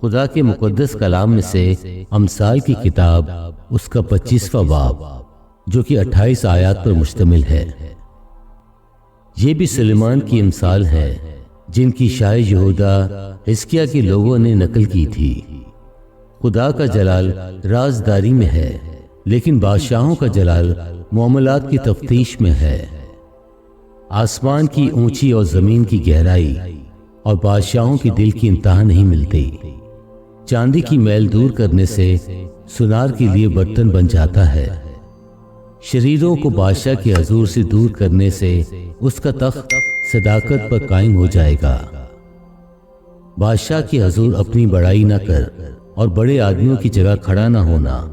خدا کے مقدس کلام میں سے امثال کی کتاب اس کا 25واں باب جو کہ 28 آیات پر مشتمل ہے۔ یہ بھی سلیمان کی امثال ہے جن کی شاہ یہودا حزقیہ کے لوگوں نے نقل کی تھی۔ خدا کا جلال رازداری میں ہے، لیکن بادشاہوں کا جلال معاملات کی تفتیش میں ہے۔ آسمان کی اونچی اور زمین کی گہرائی اور بادشاہوں کی دل کی انتہا نہیں ملتی۔ چاندی کی میل دور کرنے سے سونار کے لیے برتن بن جاتا ہے۔ شریروں کو بادشاہ کے حضور سے دور کرنے سے اس کا تخت صداقت پر قائم ہو جائے گا۔ بادشاہ کے حضور اپنی بڑائی نہ کر اور بڑے آدمیوں کی جگہ کھڑا نہ ہونا،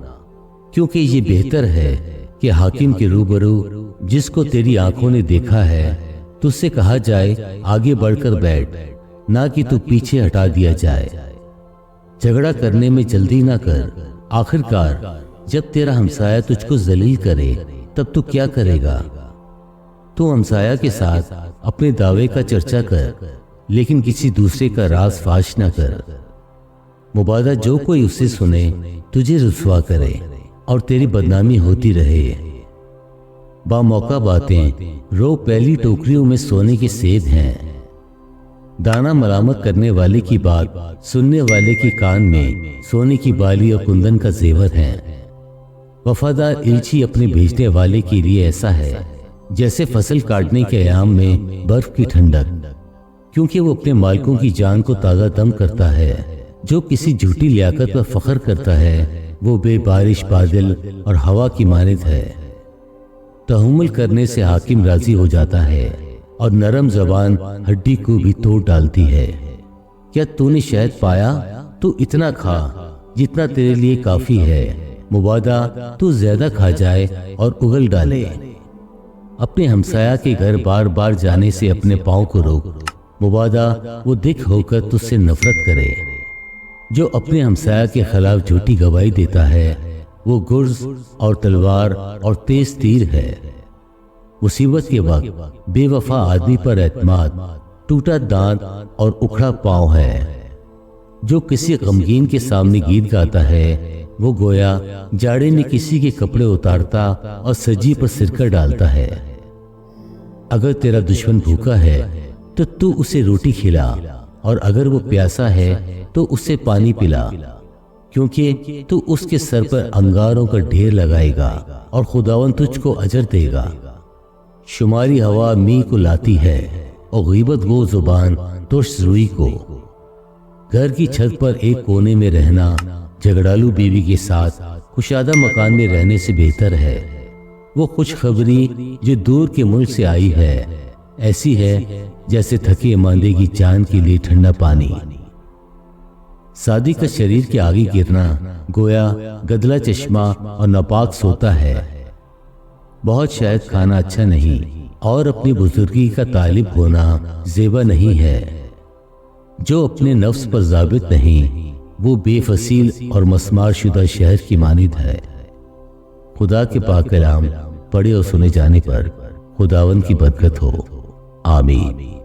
کیونکہ یہ بہتر ہے کہ حاکم کے روبرو جس کو تیری آنکھوں نے دیکھا ہے تجھ سے کہا جائے آگے بڑھ کر بیٹھ، نہ کہ تو پیچھے ہٹا دیا جائے۔ جھگڑا کرنے میں جلدی نہ کر، آخر کار جب تیرا ہمسایہ تجھ کو ذلیل کرے تب تو کیا کرے گا؟ تو ہمسایہ کے ساتھ اپنے دعوے کا چرچا کر، لیکن کسی دوسرے کا راز فاش نہ کر۔ مبادا جو کوئی اسے سنے تجھے رسوا کرے اور تیری بدنامی ہوتی رہے۔ با موقع باتیں رو پہلی ٹوکریوں میں سونے کے سیب ہیں۔ دانا ملامت کرنے والے کی بات سننے والے کے کان میں سونے کی بالی اور کندن کا زیور ہے۔ وفادار الچی اپنے بھیجنے والے کے لیے ایسا ہے جیسے فصل کاٹنے کے ایام میں برف کی ٹھنڈک، کیونکہ وہ اپنے مالکوں کی جان کو تازہ دم کرتا ہے۔ جو کسی جھوٹی لیاقت پر فخر کرتا ہے وہ بے بارش بادل اور ہوا کی مانند ہے۔ تحمل کرنے سے حاکم راضی ہو جاتا ہے اور نرم زبان ہڈی کو بھی توڑ ڈالتی ہے۔ کیا تو نے شہد پایا؟ تو اتنا کھا جتنا تیرے لیے کافی ہے، مبادا تو زیادہ کھا جائے اور اگل ڈالے۔ اپنے ہمسایہ کے گھر بار بار جانے سے اپنے پاؤں کو روک، مبادا وہ دکھ ہو کر تجھ سے نفرت کرے۔ جو اپنے ہمسایہ کے خلاف جھوٹی گواہی دیتا ہے وہ گرز اور تلوار اور تیز تیر ہے۔ مصیبت کے وقت بے وفا آدمی پر اعتماد ٹوٹا دانت اور اکھڑا پاؤں ہے۔ جو کسی غمگین کے سامنے گیت گاتا ہے وہ گویا جاڑے میں کسی کے کپڑے اتارتا اور سجی پر سرکہ ڈالتا ہے۔ اگر تیرا دشمن بھوکا ہے تو تو اسے روٹی کھلا، اور اگر وہ پیاسا ہے تو اسے پانی پلا، کیونکہ تو اس کے سر پر انگاروں کا ڈھیر لگائے گا اور خداوند تجھ کو اجر دے گا۔ شماری ہوا می کو لاتی ہے اور غیبت گو زبان ترش روئی کو۔ گھر کی چھت پر ایک کونے میں رہنا جھگڑالو بیوی کے ساتھ کشادہ مکان میں رہنے سے بہتر ہے۔ وہ خوشخبری جو دور کے ملک سے آئی ہے ایسی ہے جیسے تھکے ماندے کی جان کے لیے ٹھنڈا پانی۔ شادی کا شریر کے آگے گرنا گویا گدلا چشمہ اور ناپاک سوتا ہے۔ بہت شاید کھانا اچھا نہیں اور اپنی بزرگی کا طالب ہونا زیبا نہیں ہے۔ جو اپنے نفس پر ضابط نہیں وہ بے فصیل اور مسمار شدہ شہر کی مانند ہے۔ خدا کے پاک کلام پڑھے اور سنے جانے پر خداوند کی برکت ہو، آمین۔